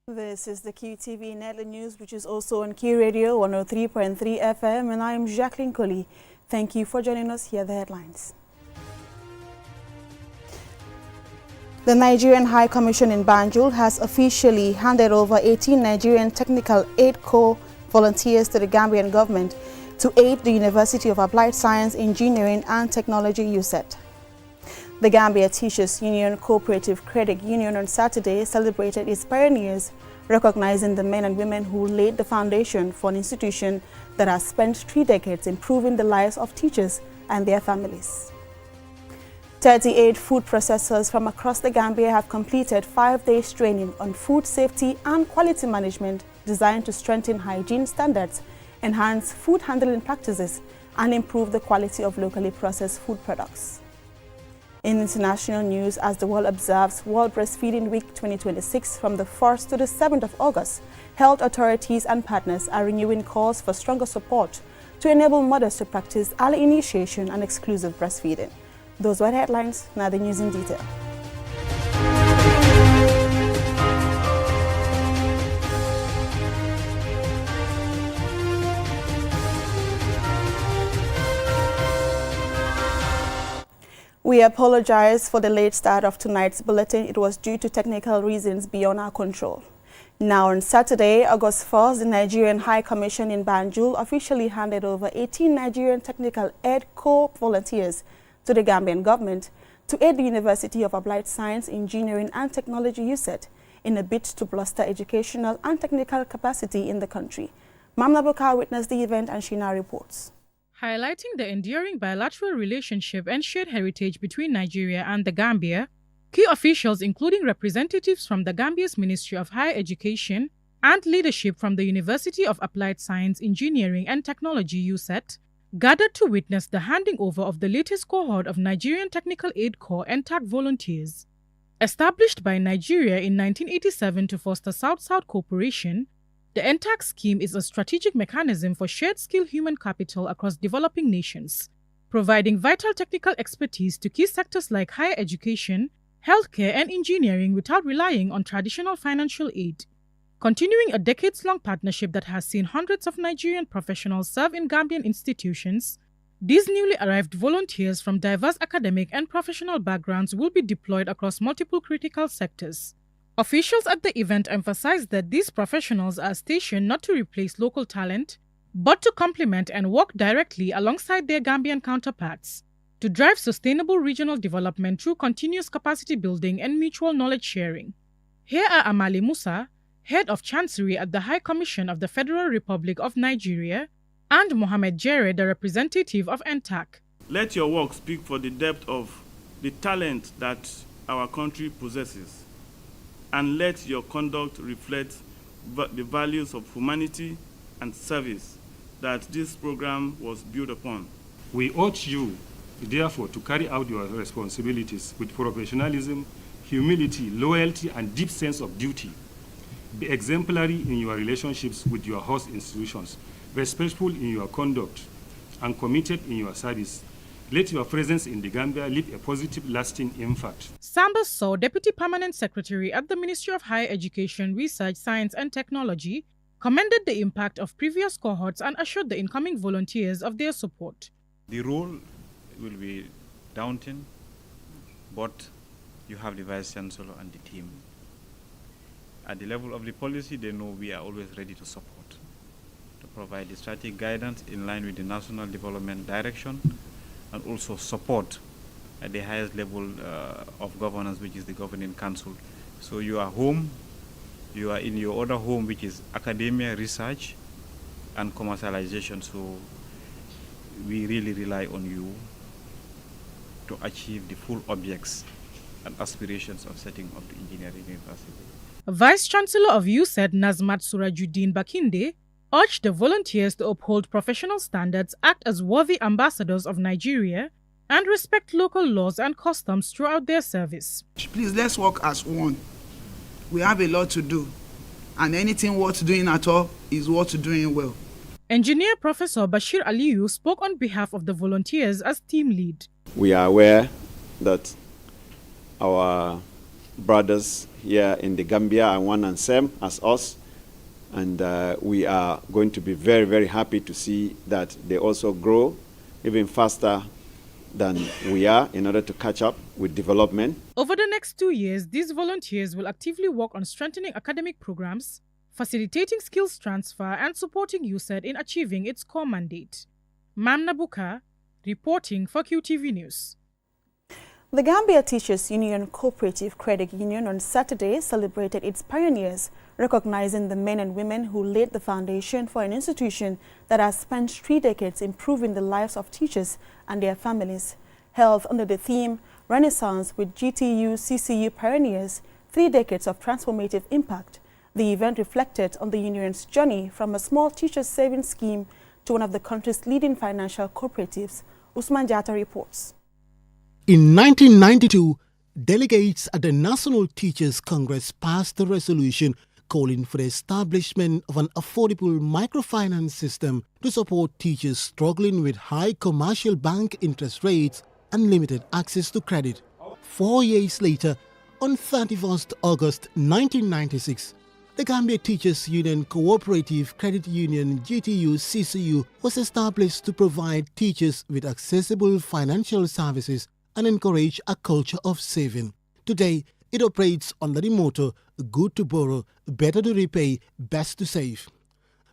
This is the QTV Netly News, which is also on Q Radio 103.3 FM, and I am Jacqueline Colley. Thank you for joining us. Here are the headlines. The Nigerian High Commission in Banjul has officially handed over 18 Nigerian Technical Aid Corps volunteers to the Gambian government to aid the University of Applied Science, Engineering and Technology USET. The Gambia Teachers Union Cooperative Credit Union on Saturday celebrated its pioneers, recognizing the men and women who laid the foundation for an institution that has spent 3 decades improving the lives of teachers and their families. 38 food processors from across the Gambia have completed 5 days training on food safety and quality management designed to strengthen hygiene standards, enhance food handling practices, and improve the quality of locally processed food products. In international news, as the world observes World Breastfeeding Week 2026 from the 1st to the 7th of August, health authorities and partners are renewing calls for stronger support to enable mothers to practice early initiation and exclusive breastfeeding. Those were the headlines, now the news in detail. We apologize for the late start of tonight's bulletin. It was due to technical reasons beyond our control. Now on Saturday, August 1st, the Nigerian High Commission in Banjul officially handed over 18 Nigerian Technical Aid Corps volunteers to the Gambian government to aid the University of Applied Science, Engineering and Technology USET in a bid to bolster educational and technical capacity in the country. Mamna Bukar witnessed the event and she now reports. Highlighting the enduring bilateral relationship and shared heritage between Nigeria and the Gambia, key officials including representatives from the Gambia's Ministry of Higher Education and leadership from the University of Applied Science, Engineering and Technology USET gathered to witness the handing over of the latest cohort of Nigerian Technical Aid Corps NTAC volunteers. Established by Nigeria in 1987 to foster South-South cooperation, the NTAC scheme is a strategic mechanism for shared skill human capital across developing nations, providing vital technical expertise to key sectors like higher education, healthcare, and engineering without relying on traditional financial aid. Continuing a decades-long partnership that has seen hundreds of Nigerian professionals serve in Gambian institutions, these newly arrived volunteers from diverse academic and professional backgrounds will be deployed across multiple critical sectors. Officials at the event emphasized that these professionals are stationed not to replace local talent, but to complement and work directly alongside their Gambian counterparts to drive sustainable regional development through continuous capacity building and mutual knowledge sharing. Here are Amali Musa, Head of Chancery at the High Commission of the Federal Republic of Nigeria, and Mohamed Jere, the representative of NTAC. Let your work speak for the depth of the talent that our country possesses, and let your conduct reflect the values of humanity and service that this program was built upon. We urge you, therefore, to carry out your responsibilities with professionalism, humility, loyalty, and deep sense of duty. Be exemplary in your relationships with your host institutions, respectful in your conduct, and committed in your service. Let your presence in the Gambia leave a positive, lasting impact. Samba Sow, Deputy Permanent Secretary at the Ministry of Higher Education, Research, Science and Technology, commended the impact of previous cohorts and assured the incoming volunteers of their support. The role will be daunting, but you have the Vice Chancellor and the team. At the level of the policy, they know we are always ready to support, to provide the strategic guidance in line with the National Development Direction, and also support at the highest level of governance, which is the Governing Council. So you are home, you are in your other home, which is academia, research, and commercialization. So we really rely on you to achieve the full objects and aspirations of setting up the engineering university. Vice Chancellor of USET, Nazmat Surajuddin Bakinde, urged the volunteers to uphold professional standards, act as worthy ambassadors of Nigeria, and respect local laws and customs throughout their service. Please, let's work as one. We have a lot to do, and anything worth doing at all is worth doing well. Engineer Professor Bashir Aliyu spoke on behalf of the volunteers as team lead. We are aware that our brothers here in the Gambia are one and same as us. And we are going to be very, very happy to see that they also grow even faster than we are in order to catch up with development. Over the next 2 years, these volunteers will actively work on strengthening academic programs, facilitating skills transfer, and supporting USAID in achieving its core mandate. Mam Nabuka, reporting for QTV News. The Gambia Teachers Union Cooperative Credit Union on Saturday celebrated its pioneers, recognizing the men and women who laid the foundation for an institution that has spent 3 decades improving the lives of teachers and their families. Held under the theme Renaissance with GTU-CCU Pioneers, 3 decades of transformative impact, the event reflected on the union's journey from a small teachers' savings scheme to one of the country's leading financial cooperatives. Usman Jatta reports. In 1992, delegates at the National Teachers Congress passed a resolution calling for the establishment of an affordable microfinance system to support teachers struggling with high commercial bank interest rates and limited access to credit. 4 years later, on 31st August 1996, the Gambia Teachers Union Cooperative Credit Union GTU-CCU was established to provide teachers with accessible financial services and encourage a culture of saving. Today, it operates under the motto, good to borrow, better to repay, best to save.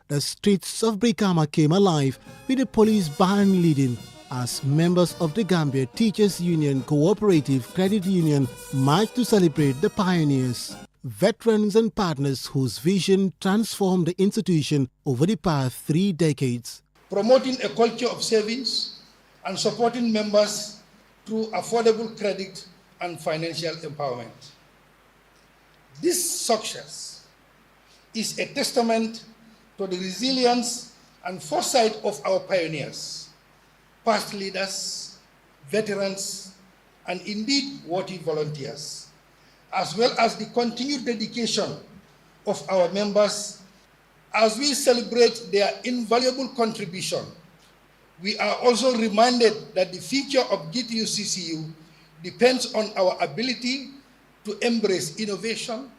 The streets of Brikama came alive with a police band leading as members of the Gambia Teachers Union Cooperative Credit Union marched to celebrate the pioneers, veterans and partners whose vision transformed the institution over the past 3 decades. Promoting a culture of savings and supporting members through affordable credit and financial empowerment. This success is a testament to the resilience and foresight of our pioneers, past leaders, veterans, and indeed worthy volunteers, as well as the continued dedication of our members as we celebrate their invaluable contribution. We are also reminded that the future of GTU-CCU depends on our ability to embrace innovation,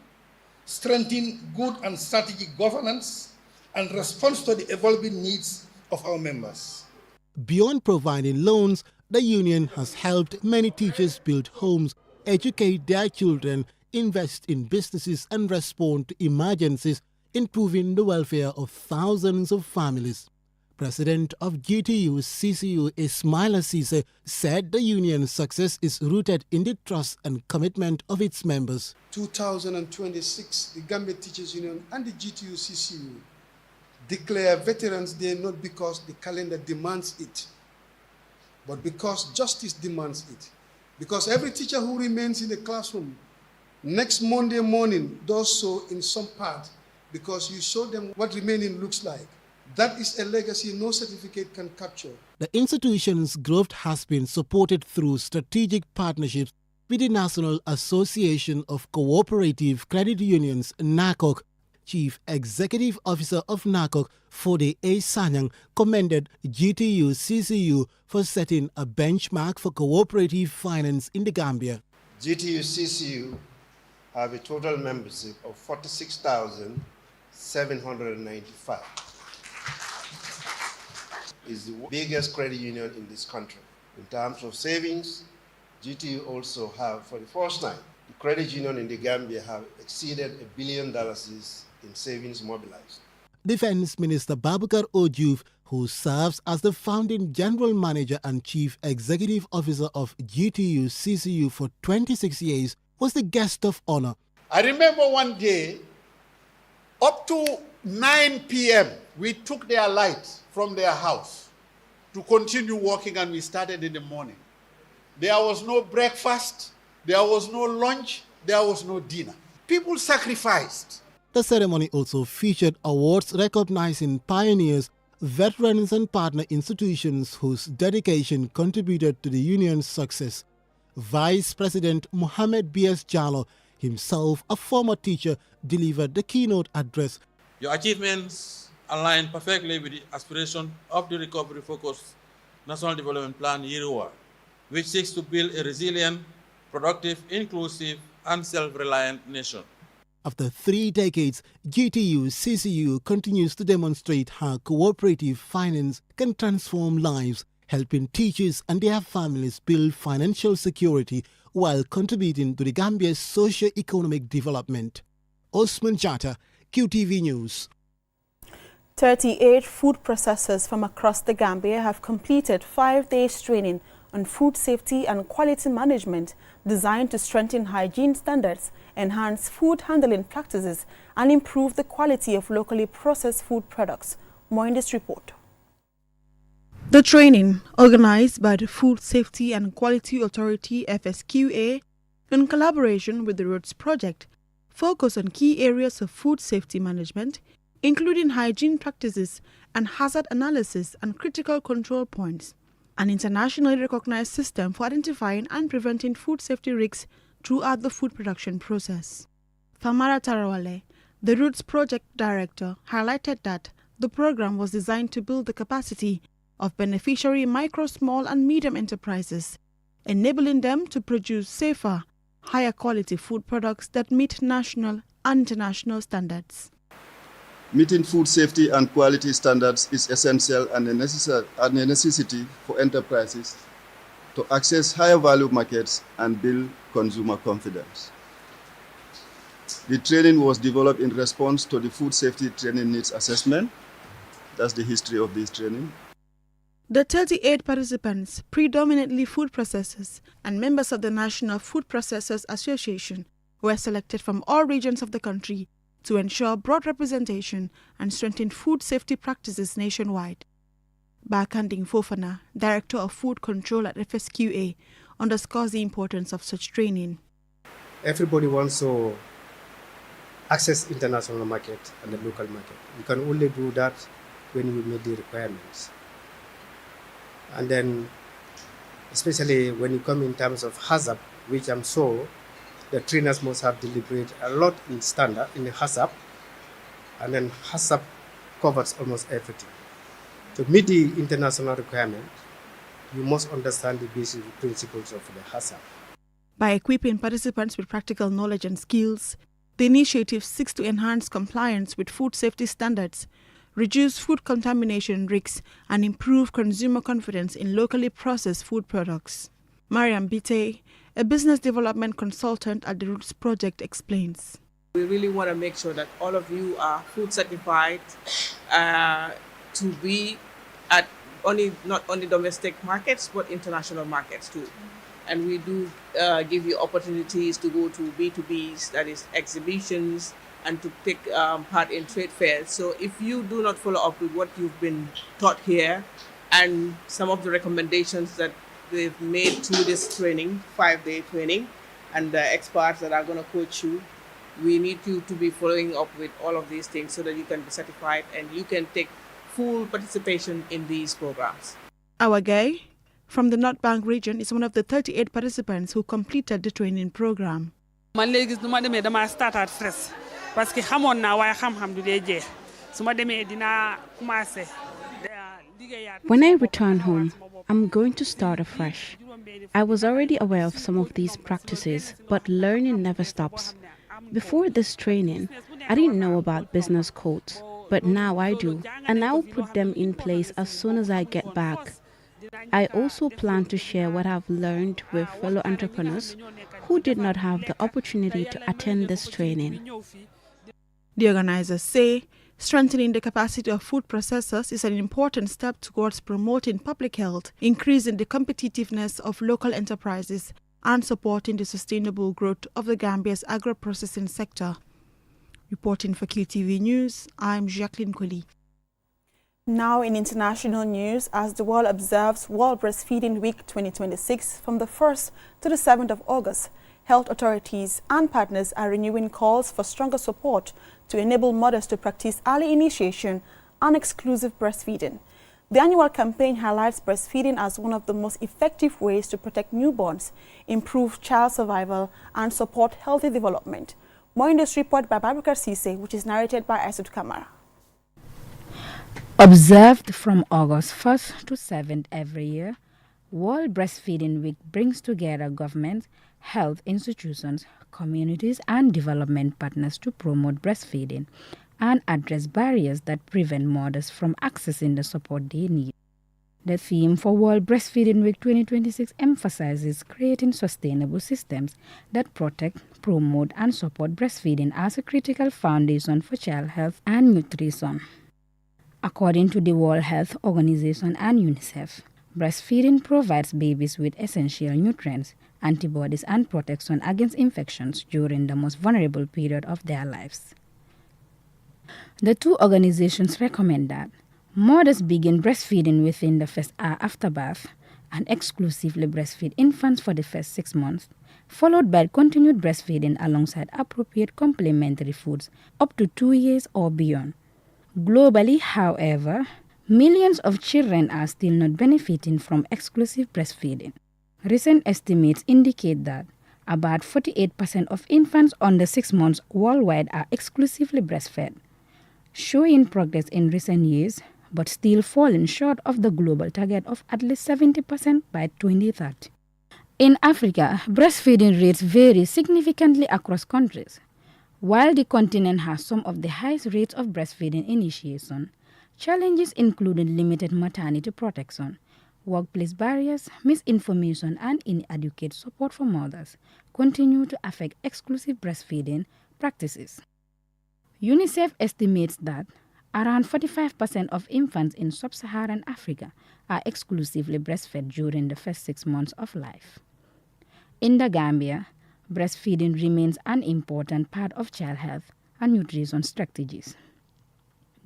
strengthen good and strategic governance, and respond to the evolving needs of our members. Beyond providing loans, the union has helped many teachers build homes, educate their children, invest in businesses, and respond to emergencies, improving the welfare of thousands of families. President of GTU-CCU Ismaila Cisse said the union's success is rooted in the trust and commitment of its members. 2026, the Gambia Teachers Union and the GTU-CCU declare Veterans Day not because the calendar demands it, but because justice demands it. Because every teacher who remains in the classroom next Monday morning does so in some part because you show them what remaining looks like. That is a legacy no certificate can capture. The institution's growth has been supported through strategic partnerships with the National Association of Cooperative Credit Unions, NACOC. Chief Executive Officer of NACOC, Fode A. Sanyang, commended GTU-CCU for setting a benchmark for cooperative finance in the Gambia. GTU-CCU have a total membership of 46,795. Is the biggest credit union in this country. In terms of savings, GTU also have, for the first time, the credit union in the Gambia have exceeded $1 billion in savings mobilized. Defense Minister Babukar Ojuf, who serves as the founding general manager and chief executive officer of GTU-CCU for 26 years, was the guest of honor. I remember one day, up to 9 p.m., we took their lights from their house to continue working, and we started in the morning. There was no breakfast, there was no lunch, there was no dinner. People sacrificed. The ceremony also featured awards recognizing pioneers, veterans and partner institutions whose dedication contributed to the union's success. Vice President Mohamed B.S. Jallo, himself a former teacher, delivered the keynote address. Your achievements align perfectly with the aspiration of the recovery-focused National Development Plan, YIRUA, which seeks to build a resilient, productive, inclusive, and self-reliant nation. After 3 decades, GTU-CCU continues to demonstrate how cooperative finance can transform lives, helping teachers and their families build financial security while contributing to the Gambia's socio-economic development. Osman Jata, QTV News. 38 food processors from across the Gambia have completed 5 days training on food safety and quality management designed to strengthen hygiene standards, enhance food handling practices, and improve the quality of locally processed food products. More in this report. The training, organized by the Food Safety and Quality Authority FSQA in collaboration with the Roots Project, focus on key areas of food safety management, including hygiene practices and hazard analysis and critical control points, an internationally recognized system for identifying and preventing food safety risks throughout the food production process. Famara Tarawale, the Roots Project Director, highlighted that the program was designed to build the capacity of beneficiary micro, small and medium enterprises, enabling them to produce safer, higher quality food products that meet national and international standards. Meeting food safety and quality standards is essential and a necessity for enterprises to access higher value markets and build consumer confidence. The training was developed in response to the food safety training needs assessment. That's the history of this training. The 38 participants, predominantly food processors and members of the National Food Processors Association, were selected from all regions of the country to ensure broad representation and strengthen food safety practices nationwide. Bakanding Fofana, Director of Food Control at FSQA, underscores the importance of such training. Everybody wants to access international market and the local market. You can only do that when you meet the requirements. And then, especially when you come in terms of HACCP, which I'm sure the trainers must have deliberated a lot in standard, in the HACCP, and then HACCP covers almost everything. To meet the international requirement, you must understand the basic principles of the HACCP. By equipping participants with practical knowledge and skills, the initiative seeks to enhance compliance with food safety standards, reduce food contamination risks, and improve consumer confidence in locally processed food products. Mariam Bite, a business development consultant at the Roots Project, explains. We really want to make sure that all of you are food certified to be at not only domestic markets, but international markets too. And we do give you opportunities to go to B2Bs, that is exhibitions, and to take part in trade fairs. So if you do not follow up with what you've been taught here and some of the recommendations that we've made through this training, 5-day training, and the experts that are going to coach you, we need you to be following up with all of these things so that you can be certified and you can take full participation in these programs. Awagay, from the North Bank region, is one of the 38 participants who completed the training program. Parce que xamoon naa waaye xam-xam du dee jeex su ma demee dinaa commencé. When I return home, I'm going to start afresh. I was already aware of some of these practices, but learning never stops. Before this training, I didn't know about business codes, but now I do, and I will put them in place as soon as I get back. I also plan to share what I've learned with fellow entrepreneurs who did not have the opportunity to attend this training. The organizers say strengthening the capacity of food processors is an important step towards promoting public health, increasing the competitiveness of local enterprises, and supporting the sustainable growth of the Gambia's agro-processing sector. Reporting for QTV News, I'm Jacqueline Colli. Now in international news, as the world observes World Breastfeeding Week 2026 from the 1st to the 7th of August, health authorities and partners are renewing calls for stronger support to enable mothers to practice early initiation and exclusive breastfeeding. The annual campaign highlights breastfeeding as one of the most effective ways to protect newborns, improve child survival, and support healthy development. More in this report by Babakar Sise, which is narrated by Asud Kamara. Observed from August 1st to 7th every year, World Breastfeeding Week brings together governments, health institutions, communities, and development partners to promote breastfeeding and address barriers that prevent mothers from accessing the support they need. The theme for World Breastfeeding Week 2026 emphasizes creating sustainable systems that protect, promote, and support breastfeeding as a critical foundation for child health and nutrition. According to the World Health Organization and UNICEF, breastfeeding provides babies with essential nutrients, antibodies, and protection against infections during the most vulnerable period of their lives. The two organizations recommend that mothers begin breastfeeding within the first hour after birth and exclusively breastfeed infants for the first 6 months, followed by continued breastfeeding alongside appropriate complementary foods up to 2 years or beyond. Globally, however, millions of children are still not benefiting from exclusive breastfeeding. Recent estimates indicate that about 48% of infants under 6 months worldwide are exclusively breastfed, showing progress in recent years, but still falling short of the global target of at least 70% by 2030. In Africa, breastfeeding rates vary significantly across countries. While the continent has some of the highest rates of breastfeeding initiation, challenges including limited maternity protection, workplace barriers, misinformation, and inadequate support for mothers continue to affect exclusive breastfeeding practices. UNICEF estimates that around 45% of infants in sub-Saharan Africa are exclusively breastfed during the first 6 months of life. In the Gambia, breastfeeding remains an important part of child health and nutrition strategies.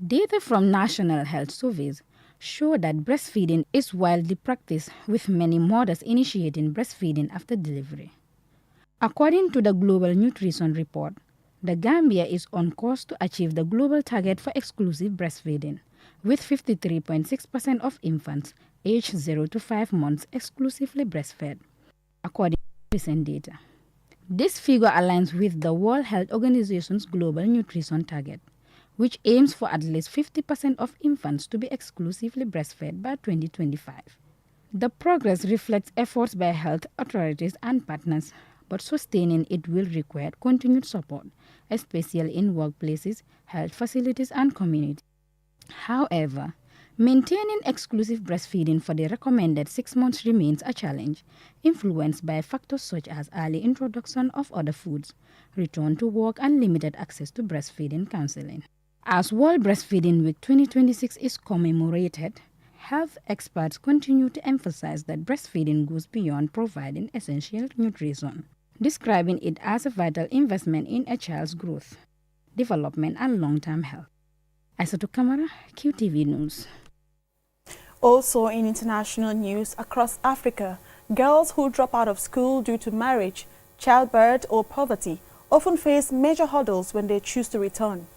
Data from national health surveys show that breastfeeding is widely practiced, with many mothers initiating breastfeeding after delivery. According to the Global Nutrition Report, the Gambia is on course to achieve the global target for exclusive breastfeeding, with 53.6% of infants aged 0 to 5 months exclusively breastfed, according to recent data. This figure aligns with the World Health Organization's global nutrition target, which aims for at least 50% of infants to be exclusively breastfed by 2025. The progress reflects efforts by health authorities and partners, but sustaining it will require continued support, especially in workplaces, health facilities, and communities. However, maintaining exclusive breastfeeding for the recommended 6 months remains a challenge, influenced by factors such as early introduction of other foods, return to work, and limited access to breastfeeding counseling. As World Breastfeeding Week 2026 is commemorated, health experts continue to emphasize that breastfeeding goes beyond providing essential nutrition, describing it as a vital investment in a child's growth, development, and long-term health. Aissatou Camara, QTV News. Also in international news, across Africa, girls who drop out of school due to marriage, childbirth, or poverty often face major hurdles when they choose to return.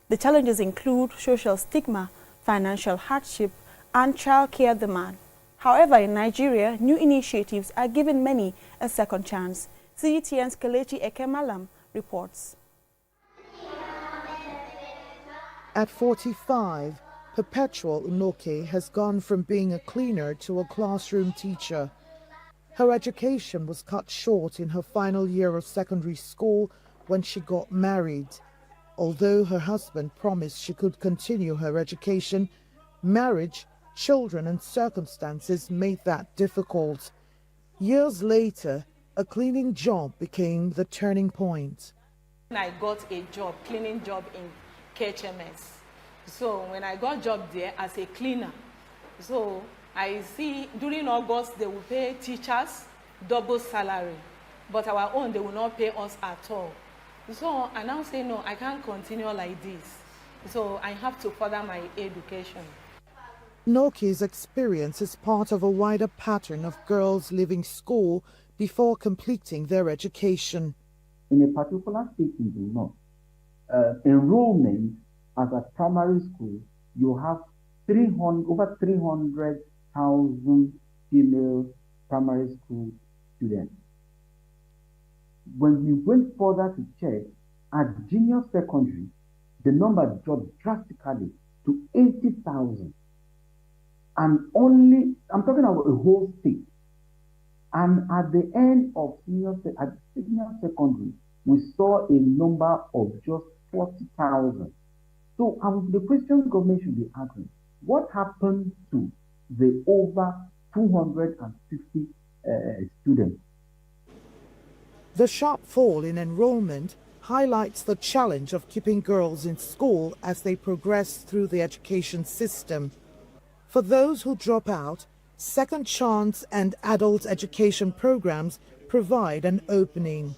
The challenges include social stigma, financial hardship, and childcare demand. However, in Nigeria, new initiatives are giving many a second chance. CGTN's Kelechi Ekemalam reports. At 45, Perpetual Unoke has gone from being a cleaner to a classroom teacher. Her education was cut short in her final year of secondary school when she got married. Although her husband promised she could continue her education, marriage, children, and circumstances made that difficult. Years later, a cleaning job became the turning point. I got a job, cleaning job in KHMS. So when I got job there as a cleaner, so I see during August they will pay teachers double salary, but our own they will not pay us at all. So I now say, no, I can't continue like this. So I have to further my education. Noki's experience is part of a wider pattern of girls leaving school before completing their education. In a particular state in the north, enrollment as a primary school, you have over 300,000 female primary school students. When we went further to check, at junior secondary, the number dropped drastically to 80,000. And only, I'm talking about a whole state. And at the end of senior secondary, we saw a number of just 40,000. So the question government should be asking, what happened to the over 250 students? The sharp fall in enrollment highlights the challenge of keeping girls in school as they progress through the education system. For those who drop out, second chance and adult education programs provide an opening.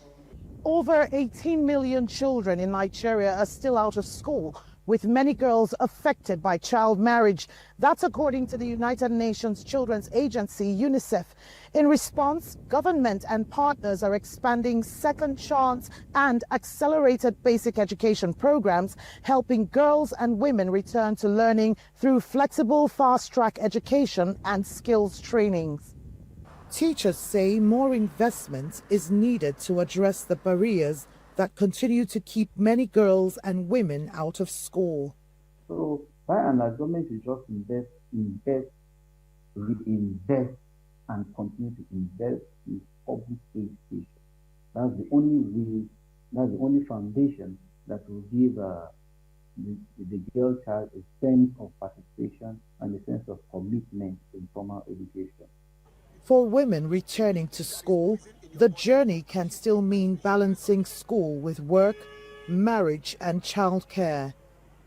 Over 18 million children in Nigeria are still out of school, with many girls affected by child marriage. That's according to the United Nations Children's Agency, UNICEF. In response, government and partners are expanding second chance and accelerated basic education programs, helping girls and women return to learning through flexible fast-track education and skills trainings. Teachers say more investment is needed to address the barriers that continue to keep many girls and women out of school. So, by and large, government should just invest, reinvest, and continue to invest in public education. That's the only way, that's the only foundation that will give the girl child a sense of participation and a sense of commitment in formal education. For women returning to school, the journey can still mean balancing school with work, marriage, and childcare.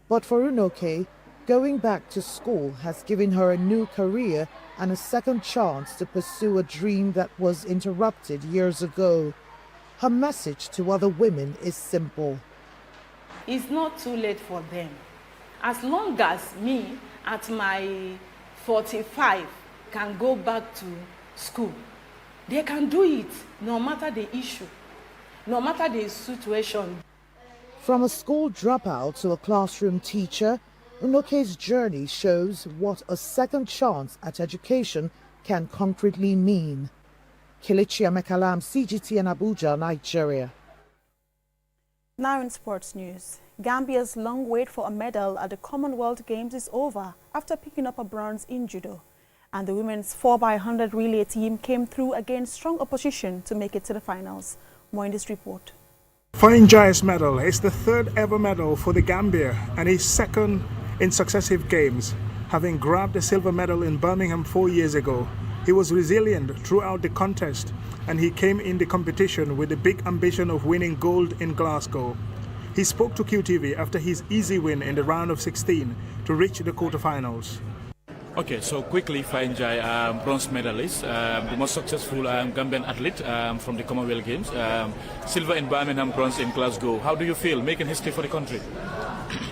But for Unoke, going back to school has given her a new career and a second chance to pursue a dream that was interrupted years ago. Her message to other women is simple. It's not too late for them. As long as me, at my 45, can go back to school, they can do it, no matter the issue, no matter the situation. From a school dropout to a classroom teacher, Unoke's journey shows what a second chance at education can concretely mean. Kelechi Amekalam, CGT in Abuja, Nigeria. Now in sports news, Gambia's long wait for a medal at the Commonwealth Games is over after picking up a bronze in judo. And the women's 4x100 relay team came through against strong opposition to make it to the finals. More in this report. Fayenjaye's medal is the third ever medal for the Gambia and his second in successive games, having grabbed a silver medal in Birmingham 4 years ago. He was resilient throughout the contest and he came in the competition with the big ambition of winning gold in Glasgow. He spoke to QTV after his easy win in the round of 16 to reach the quarterfinals. Okay, so quickly, Fayenjaye, bronze medalist, the most successful Gambian athlete from the Commonwealth Games, silver in Birmingham, bronze in Glasgow. How do you feel making history for the country?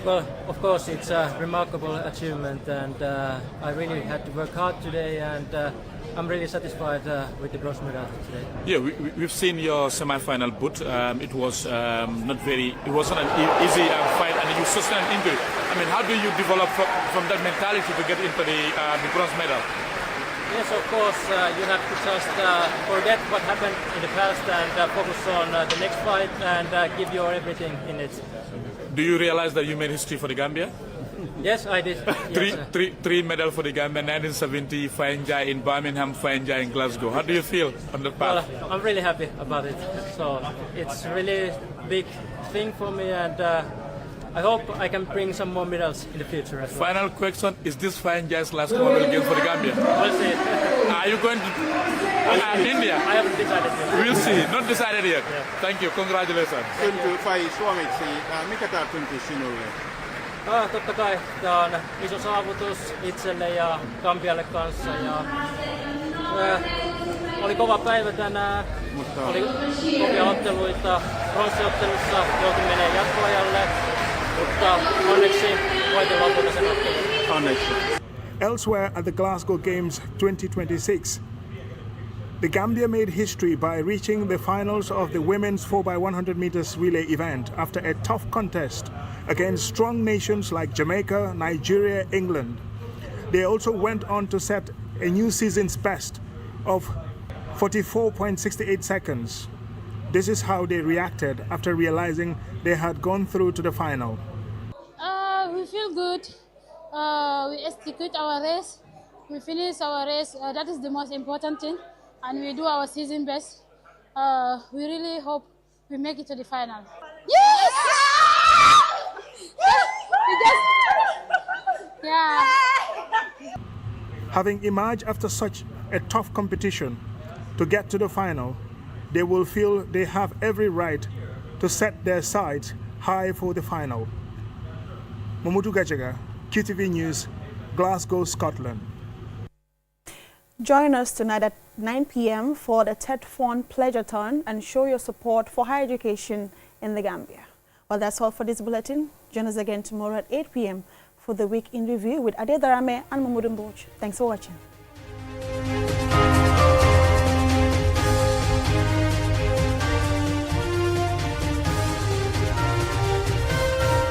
Well, of course, it's a remarkable achievement, and I really had to work hard today, and I'm really satisfied with the bronze medal today. Yeah, we've seen your semi-final bout. It was it wasn't an easy fight, and you sustained an injury. I mean, how do you develop from that mentality to get into the bronze medal? Yes, of course, you have to just forget what happened in the past and focus on the next fight and give your everything in it. Do you realize that you made history for the Gambia? Yes, I did. Three medals for the Gambia, 1970, Fayenjaye in Birmingham, Fayenjaye in Glasgow. How do you feel on that path? Well, I'm really happy about it. So it's really big thing for me, and I hope I can bring some more medals in the future as well. Final question, is this Fayenjaye's last Commonwealth Games for the Gambia? We'll see. Are you going to India? I haven't decided yet. We'll see. Not decided yet. Yeah. Thank you. Congratulations. Totta kai tämä on iso saavutus itselle ja Gambialle kanssa. Ja, oli kova päivä tänään, oli kovia otteluita. Pronssiottelussa joutui menee jatkoajalle, mutta onneksi voitin lopulta sen ottelun. Onneksi. Elsewhere at the Glasgow Games 2026, the Gambia made history by reaching the finals of the women's 4x100 meters relay event after a tough contest against strong nations like Jamaica, Nigeria, England. They also went on to set a new season's best of 44.68 seconds. This is how they reacted after realizing they had gone through to the final. We feel good. We execute our race. We finish our race. That is the most important thing. and we do our season best. We really hope we make it to the final. Yes! Yeah. Having emerged after such a tough competition to get to the final, they will feel they have every right to set their sights high for the final. Mamudu Gajaga, QTV News, Glasgow, Scotland. Join us tonight at 9 p.m. for the TED Fund Pleasure-thon and show your support for higher education in the Gambia. Well, that's all for this bulletin. Join us again tomorrow at 8 p.m. for the Week in Review with Ade Darame and Mamudu Mboch. Thanks for watching.